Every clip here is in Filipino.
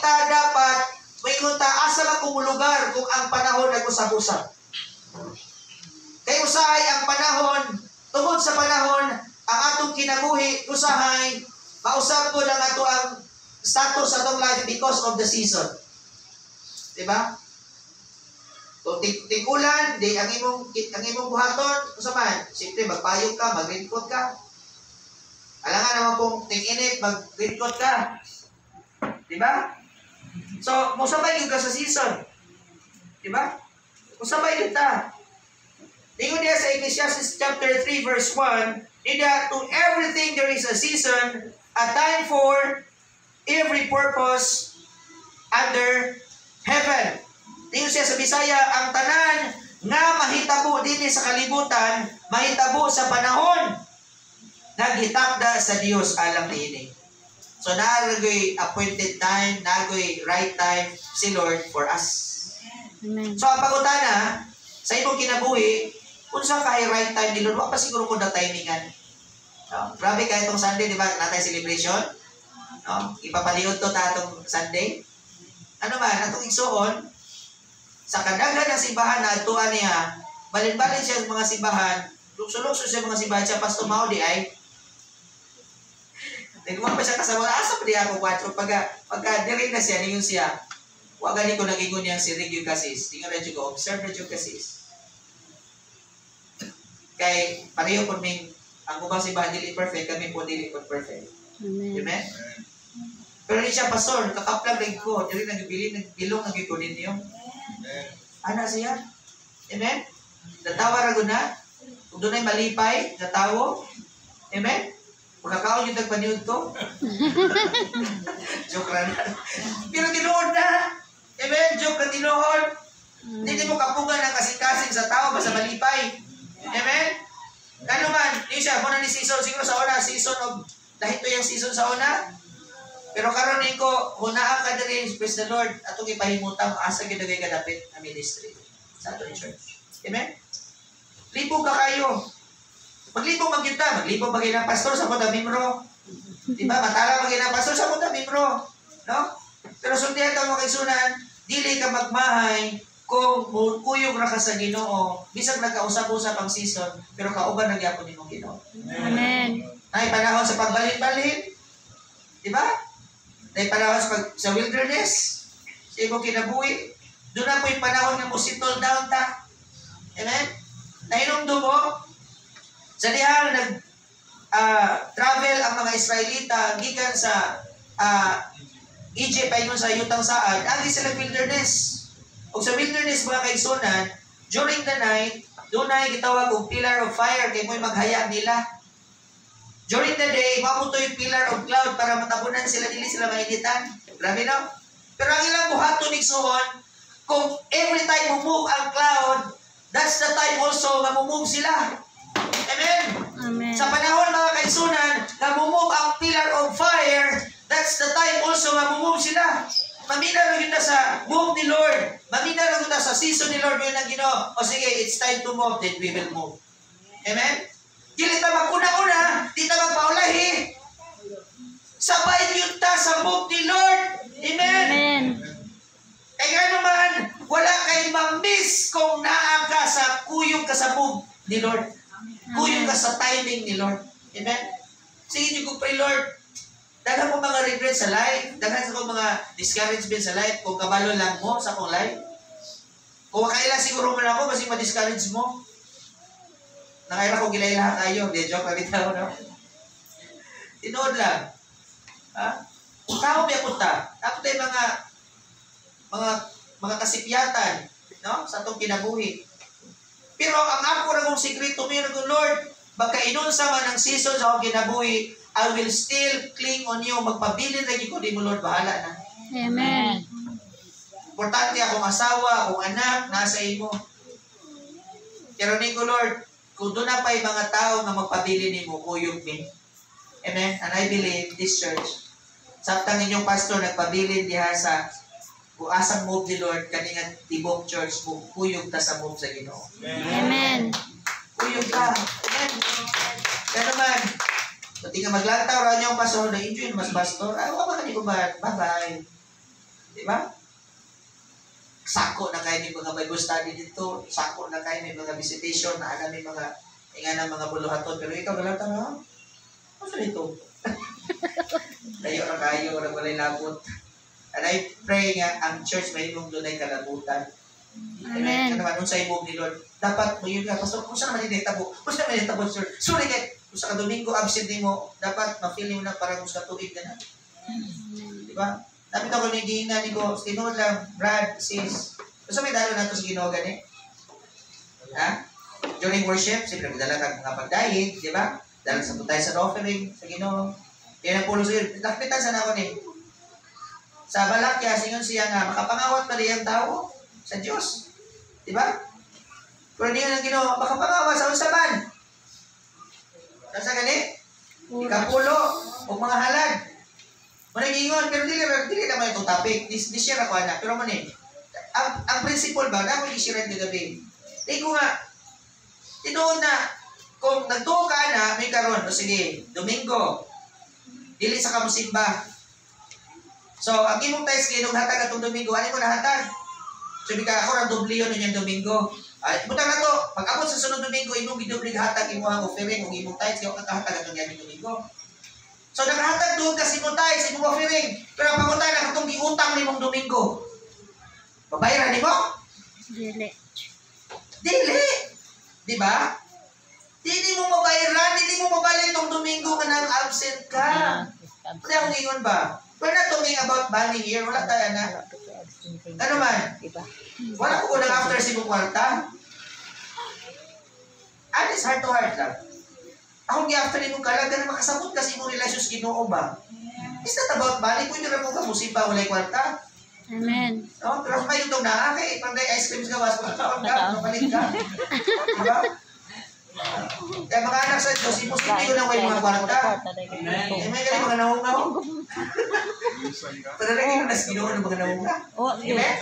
ta dapat maingon ta asa man kung lugar kung ang panahon nag-usab-usab. Kay usahay ang panahon, tungod sa panahon ang atong kinabuhi usahay mausab ko lang ato ang status sa atong life because of the season. Diba? Kung tigulan, di ang imong buhaton, usa man, siyempre magpayog ka, mag-raincoat ka. Alangan naman kung ting-init, mag-raincoat ka. Diba? So, musabay yun ka sa season. Diba? Musabay yun ta. Tingnan niya sa Ecclesiastes chapter 3 verse 1, Ida, to everything there is a season, a time for every purpose under heaven. Tingnan siya sa Bisaya, ang tanan nga mahitabo din sa kalibutan, mahitabo sa panahon, naghitakda sa Dios alang niini. So, naagoy appointed time, naagoy right time si Lord for us. Amen. So, ang pagutana, sa imong kinabuhi, kung saan kay right time ni Lord, wala pa siguro kung na timingan. No? Grabe kahit itong Sunday, di ba? Natay celebration. No? Ipapaliod to tatong Sunday. Ano man, atong igsuon, sa kadaghan ng simbahan na atuan niya, balin-balin siya sa mga simbahan, lukso-lukso siya mga simbahan siya, Pastor Mao di ay, nagmang pa siya kasama, asa pa di ako, pagka direct na siya, ningon siya, huwag galing ko nagingon niyang si Regio Casis, tingnan rin ko, observe Regio Casis. Kay, pareho po may, ang ubang simbahan dili perfect, kami po dili po perfect. Amen. Amen? Pero hindi siya, Pastor, kakaplag rin ko, dili nagbilong, nagiko ninyo. Ana siya. Amen? Natawa rago na. Kung doon ay malipay, natawo. Amen? Pagkakaon yung nagpaniod to. Joke lang. Pero tinuod na. Amen? Joke na tinuod. Hindi mo kapugan ang kasing-kasing sa tao basta malipay. Amen? Ano man, hindi siya, muna ni season, siguro sa una, season of, dahil ito yung season sa una, pero karon niko hunaan ka diri, praise the Lord, atong ipahimutang asa gyud dagay kadapit na ministry sa atong church. Amen. Libog ka kayo. Maglibog man gyud ta, maglibog bagay na pastor sa mga membro. Di ba? Matala bagay na pastor sa mga membro, no? Pero sundihan ka mo kay sunan, dili ka magmahay kung kuyog ra ka sa Ginoo, bisag nagkausap-usap ang season, pero kauban na gyapon nimo Ginoo. Amen. Ay panahon sa pagbalin-balin. Di ba? Dahil panahon sa wilderness, sa imong kinabuhi, doon na po yung panahon nga mo settle down ta. Amen? Nahinumdo mo, sa dihang nag-travel ang mga Israelita, gikan sa Egypt ay sa Yutang Saad, agi sila wilderness. O sa wilderness mga kaigsunan, during the night, doon na gitawag og pillar of fire, kay mo'y maghaya nila. During the day, maputo yung pillar of cloud para matabunan sila, dili sila mainitan. Grabe no? Pero ang ilang buhaton igsuon, kung every time move ang cloud, that's the time also na move sila. Amen? Amen. Sa panahon mga kaigsunan, na move ang pillar of fire, that's the time also na move sila. Mamina lang yun na sa move ni Lord. Mamina lang yun na sa season ni Lord, yun ang Ginoo. O sige, it's time to move, then we will move. Amen? Dili ta maguna-una, di ta magpaulahi. Sabay yun ta sa move ni Lord. Amen? Amen. Kaya nga naman, wala kay ma-miss kung naa ka sa kuyog ka sa move ni Lord. Kuyog ka sa timing ni Lord. Amen? Sige niyo kung pray, Lord, daghan mo mga regrets sa life, daghan sa kong mga discouragement sa life, kung kabalo lang mo sa kong life. Kung makailan siguro mo na ako, kasi ma-discourage mo. Nakaira ko gilay lahat tayo. Hindi, joke lang ito, no? Tinood lang. Ha? Tao biya punta. Tapos tayo mga kasipyatan, no? Sa itong kinabuhi. Pero ang ako na kong sikreto, mayroon ko, Lord, magkainunsa man ang season sa akong kinabuhi, I will still cling on you. Magpabilin rin ko, di mo, Lord, bahala na. Amen. Importante akong asawa, akong anak, nasa imo. Pero ni ko, Lord, kung doon na pa yung mga tao na magpabili ni mo, kuyog ni. Amen? And I believe this church, sabtang inyong pastor, nagpabilin diha sa asang move ni Lord, kaningan tibok church, kuyog ta sa move sa Ginoo. Amen. Kuyog ka. Amen? Kaya naman, pati ka maglantaw, ranyo ang pastor, na-enjoy mas pastor, ay, wala ka ni ko ba? Bye-bye. Di ba? Sako na kayo may mga Bible study dito, sako na kayo may mga visitation, na may mga ng mga buluhaton, pero ikaw wala tanong, ano dito? Layo na kayo, walay labot. And I pray nga, ang church may mong doon ay kalabutan. Amen. Kaya naman, unsay mo ni Lord, dapat mo yun nga, Pastor, kung saan naman itabo, Sir? Sorry kay, kung sa Domingo absent mo, dapat ma-feeling mo na parang sa tuig na. Di ba? Dapat ako naging ko, tinod lang, Brad, sis, gusto may dalo na ito sa Ginoo gani? Ha? During worship, siyempre magdala kang mga pagdahig, di ba? Dahil sa tayo sa offering, sa Ginoo. Yan ang pulo sa iyo. Nakipitan sa ako ni. Sa Balakya, singon siya nga, makapangawat pa rin ang tao sa Diyos. Di ba? Pero hindi nga Ginoo, makapangawat sa unsaman. Sa gani? Ikapulo, o mga halad. Managingon, pero dili naman itong topic. Di-share ako na. Pero man ang principle ba, na ako i-share ng gabi. Di ko nga, tinoon na, kung nagtuo ka na, may karon, o sige, Domingo, dili sa kamusimba. So, ang imong tayo sige, nung hatag atong Domingo, ano mo nahatag? Sabi ka, ako ng doble yun yung Domingo. Butang na to, pag abot sa sunod Domingo, imong gidoble hatag, imong ang offering, kung imong tayo, sige, kakahatag atong yan Domingo. So, nakahatag doon kasi imong tayo, sa imong offering. Pero ang pangutay na katong giutang ni mong Domingo. Babayaran ni mo? Dili. Dili. Di ba? Hindi mo mabayaran, hindi mo mabalik tong Domingo ka nang absent ka. Hindi ako ngayon ba? We're not talking about banning here. Wala tayo na. Ano man? Wala ko unang after si kwarta. Honest, heart to heart lang. Akong gi-after ni mong kalaga na makasabot kasi mong relasyon sa Ginoo ba? It's not about banning. Pwede rin mo ka musiba, walay kwarta. Amen. No? Pero kung kayo itong nakakay, panday ice cream ka, was pagkaon ka, mapalit ka. Diba? Kaya mga anak sa Diyos, imposible ko na may mga kwarta. Eh, may galing mga nahungaw. Pero lagi ko na sa Ginoo ng mga nahungaw. Amen?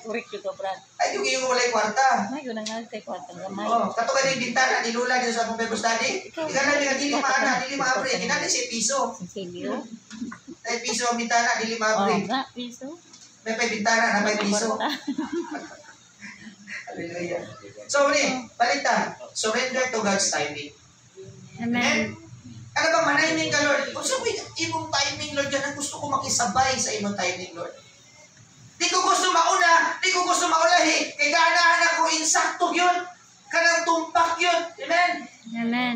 Urik juga, Brad. Ay, yung walay kwarta. May gunang nagtay ko at ang gamay. Kato ka yung bintana, nilula dito sa akong Bible study. Ika na yung dili maana, dili maapre. Kinali si piso. Silyo. Ay, piso ang bintana, dili Oh, maapre. nga, piso. May bintana na may piso. Hallelujah. So, balitan. Surrender to God's timing. Amen. Ano bang maniming ka, Lord? Kung sabi, imong timing, Lord, yan ang gusto ko makisabay sa imong timing, Lord. Di ko gusto mauna, di ko gusto maulahi. Kaya ganahan ako, insakto yun. Kanang tumpak yun. Amen? Amen.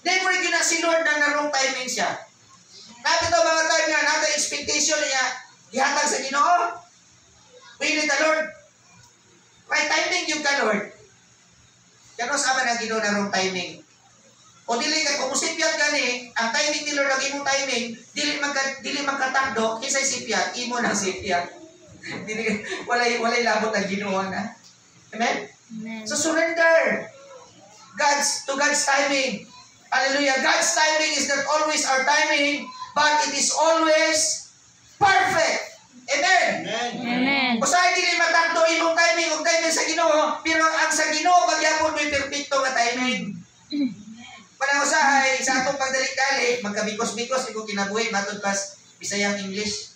Never yun na si Lord na narong timing siya. Natin ito mga time nga, natin expectation niya, ihatag sa Ginoo. Pili the Lord. Right timing yung ka, Lord. Kano sama ng Ginoo na narong timing. O dili ka, kung sipyat ka ni, ang timing ni Lord, ang imong timing, dili magkatakdo, kisay sipyat, imo ng sipyat. walay labot ang Ginoo na. Amen? Amen. So surrender to God's timing. Hallelujah. God's timing is not always our timing, but it is always perfect. Amen? Amen. Usahay dili matakdo imong timing ug timing sa Ginoo, pero ang sa Ginoo pagyapon may perpekto nga timing. Para usahay sa atong pagdalik-dalik, magkabikos-bikos iko kinabuhi matod pas Bisayang English.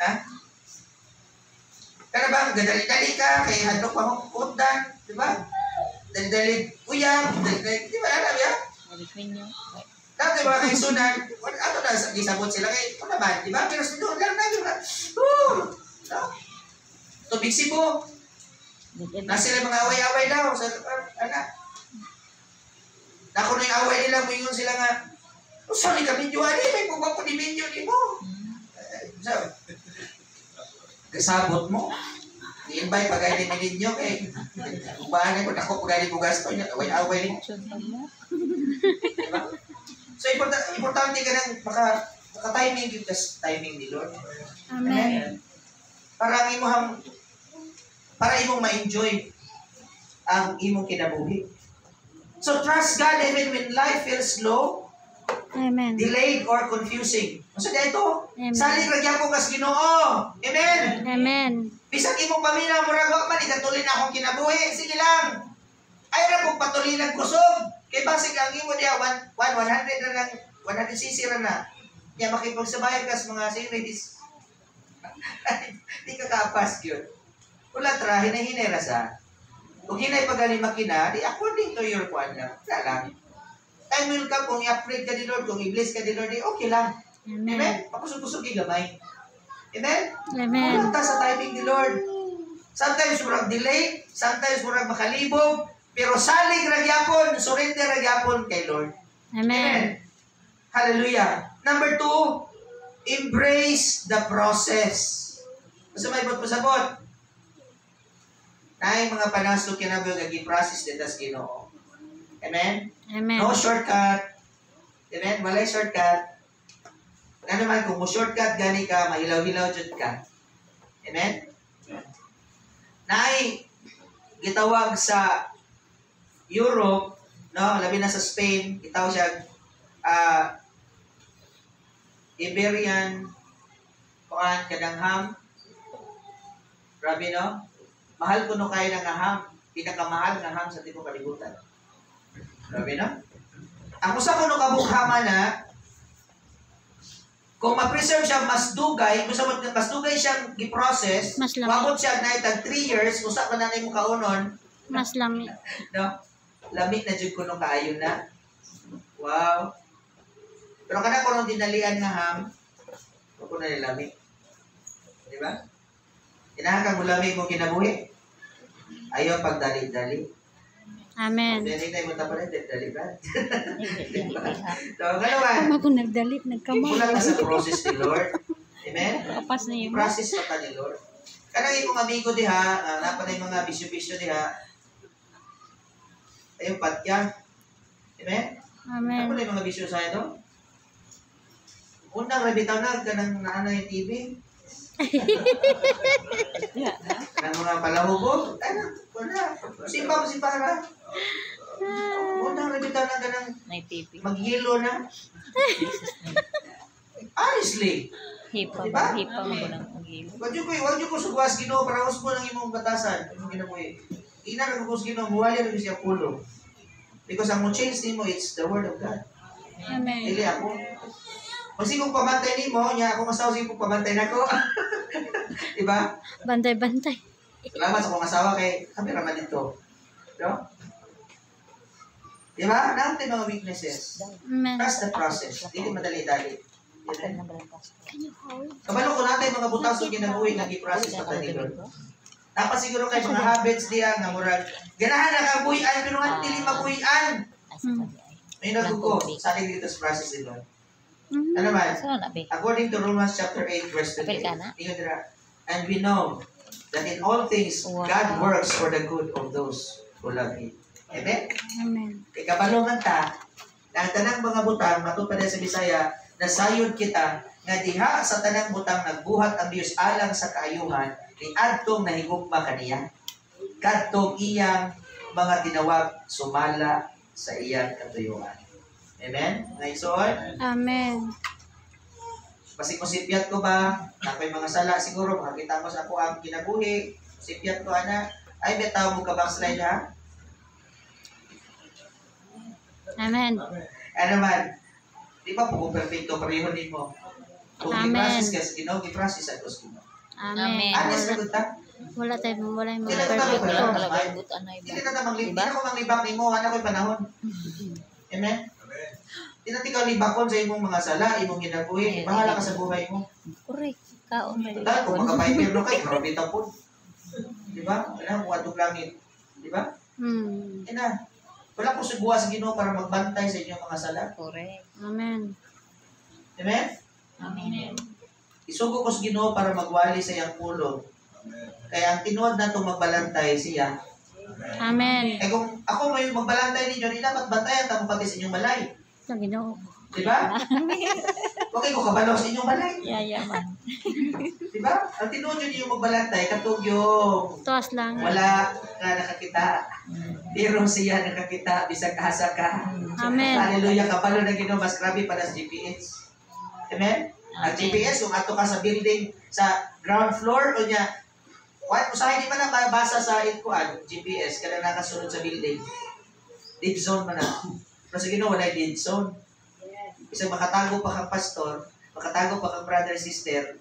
Ha? Kana ba gadali-dali ka kay hadlok pa mo utdan, di ba? Dali-dali uyab, dali-dali, di ba alam ya? Urik ninyo. Dati mga kaisunan, ano na gisabot sila kay ano naman, di ba? Pero doon lang na, di ba? Tubig Cebu. Na sila mga away-away daw sa anak. Nako na yung away nila, moingon sila nga, sorry ka video, may pagwa ko ni video ni mo. Kasabot mo. I-invite pag gani ni ninyo kay ubahan ko nako pag gani mo gasto niya, away-away mo. Diba? So, importante ka nang maka-timing yung timing ni Lord. Amen. Para imong ma-enjoy ang imong kinabuhi. So, trust God even when life feels slow, Amen. delayed, or confusing. Masa dito? Amen. Saling ragyan ko kas Ginoo. Amen? Amen. Bisag imong pamilya, murag wa man, ikatuli na akong kinabuhi. Sige lang. Ay ra kong patuloy ng kusog. Kay basig ang imo diya 100 na lang 100cc ra na. Kaya makipagsabayan ka sa mga ladies Di ka kapas yun. Wala trahe na hinera sa. Kung hinay pa galing makina, di according to your kwan lang. Wala lang. Time will come kung i-upgrade ka ni Lord, kung i-bless ka ni Lord, di okay lang. Amen. Amen? Pakusog-kusog yung gamay. Amen? Amen. Wala ta sa timing ni Lord. Sometimes murag delay, sometimes murag makalibog, pero salig ragyapon, surrender ragyapon kay Lord. Amen. Hallelujah. Number 2, embrace the process. Basta may pasabot. Na mga panasok kinabog ang i-process dito sa Ginoo. Amen? Amen. No shortcut. Amen? Walay shortcut. Ano naman, kung mo shortcut gani ka, mahilaw-hilaw dyan ka. Amen? Naay gitawag sa Europe, no, labi na sa Spain, gitawag siya Iberian kuan kadang ham. Grabe no? Mahal ko no kay ng ham, pinakamahal nga ham sa tibok kalibutan. Grabe no? Ang usa ko no kabughama na kung ma-preserve siya mas dugay, mas dugay siyang gi-process, Mas lami. wabot siya na itag 3 years, usa pa na mo kaunon, Mas lami. no? Lamig na jud ko nung kaayon na. Wow. Pero kana ko nung dinalian nga ham, ko na lamig. Di ba? Kinahanglan mo lamig mo kinabuhi. Ayaw pagdali-dali. Amen. Dali tayo mo tapalit, dali ba? So, ganawan. Kama ko nagdalit, nagkamay. Kulang na sa process ni Lord. Amen? Kapas na yun. Process pa ta ni Lord. Kanang ikong amigo diha, napanay mga bisyo-bisyo diha, ayong patya. Amen? Amen. Ano yung mga bisyo sa ito? Unang rabitaw na, kanang naana yung TV. Kanang mga palahubog. Ano? Wala. Simpa na. Unang rabitaw na kanang May TV. maghilo na. Honestly. Hipa Diba? ba? Hipa mo ko ng pag-ilo. Wag ko sugwas Ginoo para usbo lang imong batasan, imong ginabuhi. Ina ra ko Ginoo muwali ra siya pulo. Because ang mo change nimo it's the word of God. Amen. Dili ako. Kasi kung pamantay nimo, nya ako masawa sige kung pamantay nako. Diba? Bantay-bantay. Salamat sa akong asawa kay kami ra man dito. No? Diba? Natin mga weaknesses. Amen. Trust the process. Dili madali-dali. Akan na ba ang pasto? Kabalo ko natin mga butas ng kinabuhi nga i-process pa ta ni Lord. Dapat siguro kay mga habits diya nga murag ganahan na kang buhian pero nga dili mabuhian. Asa ka di ay. May nagugo sa ating dito sa process ni Lord. Amen. Ano man? Saan na be? According to Romans chapter 8 verse Apil 28. ka na? Tingnan dira. And we know that in all things Wow. God works for the good of those who love Him. Amen? Amen. Kay kabalo man ta na ang tanang mga butang matupad sa Bisaya nasayod kita nga diha sa tanang butang nagbuhat ang Dios alang sa kaayuhan ni adtong nahigugma kaniya. Kadtong iyang mga tinawag sumala sa iyang katuyuan. Amen? Ngayon soon, Amen. basi kung sipyat ko ba, ako'y mga sala siguro, makakita mo sa ako ang kinabuhi, sipyat ko ana, ay betaw mo ka backslide ha? Amen. Ano man, di ba po perfecto pareho din mo? Kung Amen. i-process ka sa Ginoo, i-process at Diyos Ginoo. Amen. Honest na good ta? Wala tayo, wala yung Hindi mga na tayo perfecto. wala. Kalagay butan na Hindi iba. na tamang Diba? hindi na ko manglibak ni mo, anak ko'y panahon. Amen? Hindi na ikaw libakon sa imong mga sala, imong ginabuhi, bahala ka sa buhay mo. Correct. Kaon na Dahil kung magkapay-pirlo kay, grabe tapon. Di ba? Wala kung atong langit. Di ba? Ina, wala po subuha sa Ginoo para magbantay sa inyong mga sala. Correct. Amen. Amen? Amen. Isugo ko sa Ginoo para magwali sa iyang pulong. Kaya ang tinuod na itong magbalantay siya. Amen. Eh kung ako may magbalantay ninyo, di dapat bantayan tamo pati sa inyong balay. Sa Ginoo. Di ba? Okay ko kabalo sa inyong balay. Yayaman. Di ba? Ang tinuod yun yung magbalantay, katog yung Tuwas lang. wala ka nakakita. Pero siya nakakita, bisag asa ka. Amen. Hallelujah, kapalo na Ginoo, mas grabe para sa GPS. Amen? Ang Amen. GPS, kung ato ka sa building, sa ground floor, o niya, usahay di man na mabasa sa ikuan, GPS, kada nakasunod sa building. Dead zone man na. Pero sa Ginoo, wala dead zone. Isang makatago pa kang pastor, makatago pa kang brother, sister,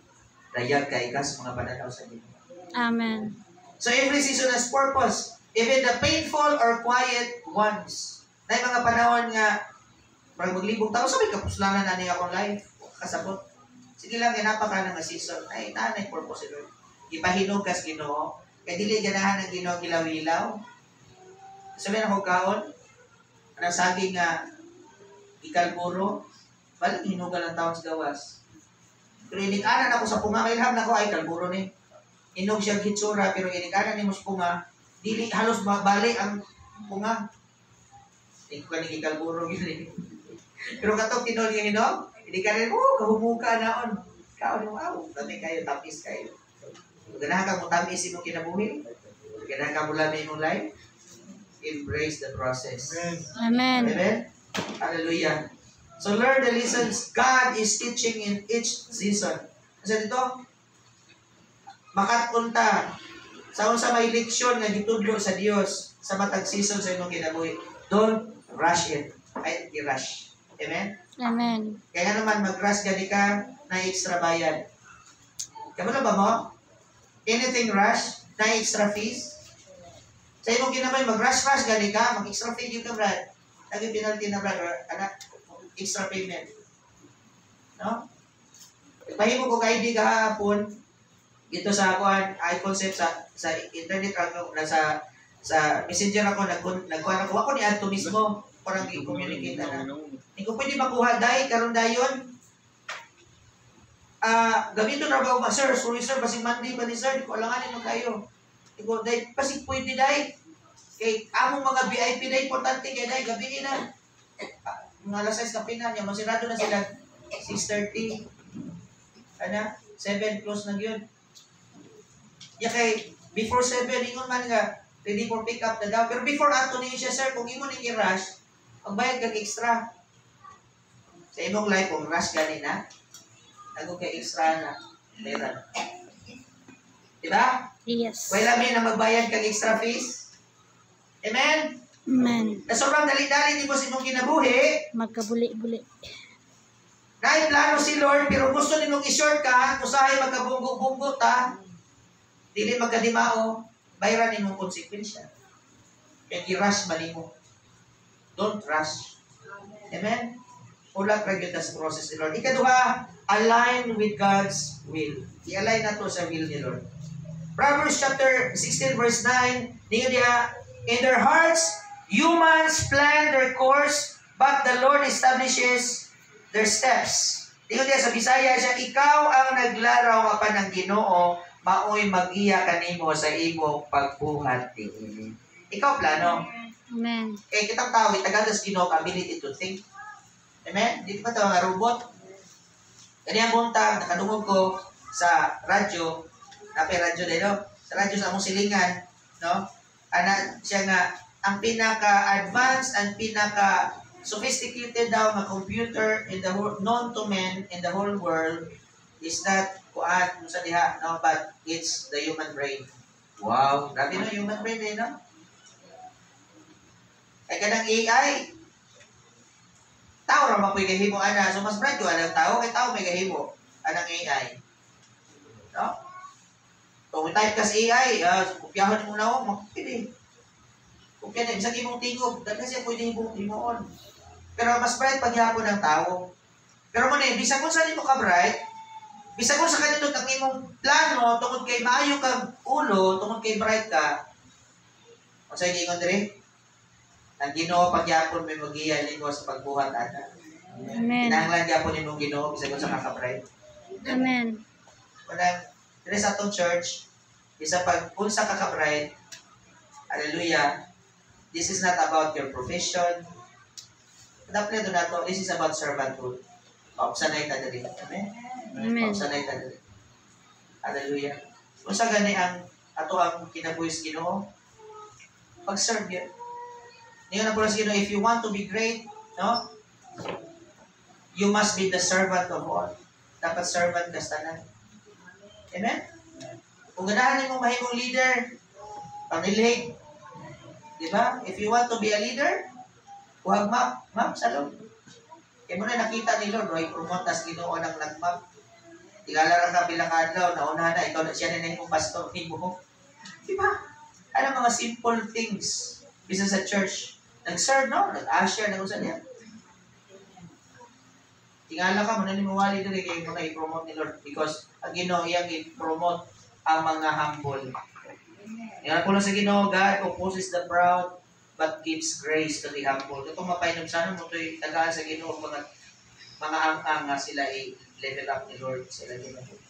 Dayag kay kas mga pananaw sa Ginoo. Amen. So every season has purpose. Even the painful or quiet ones. Na mga panahon nga parang maglibong tao, sabi kapuslanan na niya akong life. Kasabot. Sige lang, napaka ng season. Ay, nanay purpose ito. Ipahinog kas Ginoo. Kaya dili ganahan ng Ginoo gilaw-ilaw. Sabi na ko kaon, anong saging nga ikalburo, balik hinugal ang taon sa gawas. Pero inikanan ako sa punga, may ilham na ko ay kalburo ni. Inog siya gitsura, pero inikanan ni mo sa punga, dili halos balik ang punga. Hindi ko kanig ikalburo gini. Pero katong tinol niya hinog, inikanan mo, kahumuka naon. Kaon mo, dami kayo, tapis kayo. Ganahan ka mo tamis mo kinabuhi. Ganahan ka mo labi mong life. Embrace the process. Amen. Amen? Hallelujah. So learn the lessons God is teaching in each season. Kasi dito, makatunta sa unsa may leksyon nga gitudlo sa Dios sa matag season sa imong kinabuhi. Don't rush it. Ay, i-rush. Amen? Amen. Kaya naman mag-rush gani ka na extra bayad. Kamala ba mo? Anything rush na extra fees? Sa imong kinabay, mag-rush-rush gani ka, mag-extra fee yung ka, Brad. Lagi penalty na, Brad, or anak, extra payment. No? Pahimo ko ka-ID kahapon, dito sa kuan, i-concept sa internet, ako, sa messenger ako, nagkuhan ako ni Anto mismo, parang i-communicate na. Hindi ko pwede makuha, dahil, karon dayon, gamiton na ba, sir, sorry sir, pasig Monday ba ni sir, di ko alanganin mo kayo. Iko, dahil, pasig pwede dahil. Kay, among mga VIP dahil, importante kaya dahil, gabi na. Mga alas 6 kape na, yung masirado na sila, 6:30. Ana, 7 close na yun. Ya kay, before 7, ingon man nga, ready for pick up na daw. Pero before ato niyo siya, sir, kung imo nang i-rush, magbayad kang extra. Sa imong life, kung rush gani na, nago kay extra na, meron. Diba? Yes. Wala may na magbayad kang extra fees. Amen? Amen. Na sobrang dali-dali di mo sa imong kinabuhi, Magkabuli-buli. na plano si Lord, pero gusto nimong i-shortcut, usahay magkabunggo-bunggo ta, dili magkadimao, bayran nimong konsekwensya. Kaya i-rush ba nimo? Don't rush. Amen? Ulak regular das process ni Lord. Ikaduha, align with God's will. I-align na to sa will ni Lord. Proverbs chapter 16 verse 9, niyo diya, in their hearts, humans plan their course, but the Lord establishes their steps. Niyo diya sa Bisaya siya, ikaw ang naglaraw apan ng Ginoo, maoy mag-iya kanimo sa imong pagbuhat. Ikaw plano. Amen. Kaya kitang tao, itagadas Ginoo ability to think. Amen? Di ba ito mga robot? Ganyan buntag, nakadungog ko sa radyo, napay radyo din, no? Sa radyo sa among silingan, no? Ana siya nga, ang pinaka-advanced and pinaka-sophisticated daw na computer in the whole, known to men in the whole world is not kuan sa diha, no? But it's the human brain. Wow! Grabe no, human brain din, no? Ay kanang AI, tao ra mapoy gahimo ana, so mas bright ko anang tao kay tao may gahimo anang AI. No? Kung type ka sa AI, kopyahan mo na ako, makapili. Kopya na, isang imong tingog, dahil siya pwede himuon. Pero mas bright paghihapon ng tao. Pero mo na, bisag kung saan mo ka bright, bisag kung sa kanito ang imong plano, tungkol kay maayo kang ulo, tungkol kay bright ka, kung sa'yo giingon dire, ang Ginoo pagyapon may magiyan nimo sa pagbuhat ana. Amen. Kinahanglan gyapon nimong Ginoo bisag sa kakabray. Amen. Kanang dire sa atong church, bisa pag unsa ka kabray, hallelujah. This is not about your profession. Dapat na nato, this is about servanthood. Paupsanay ta diri. Amen. Amen. Paupsanay ta diri. Hallelujah. Unsa gani ang ato ang kinabuhis Ginoo? Pag-serve yun. Ngayon na po lang, if you want to be great, no? You must be the servant of all. Dapat servant ka sa tanan. Amen? Kung ganahan mo mahimong leader, pamilihig. Di ba? If you want to be a leader, huwag map, salong. Kaya mo na nakita ni Lord, right? Promote as Ginoo ng nag-map. Tingala ra ka pila ka adlaw, nauna na, ikaw na siya na yung pastor, mo. Di ba? Ano mga simple things. Bisa sa church, nag-serve, no? Nag-usher, nag-usan niya. Tingala ka, mananimuwali dili kayo muna i-promote ni Lord because ang Ginoo iyang i-promote ang mga humble. Yan po lang sa Ginoo, God opposes the proud but gives grace to the humble. Ito mapainom sana mo ito'y tagaan sa Ginoo mga ang nga sila i-level up ni Lord sila Ginoo.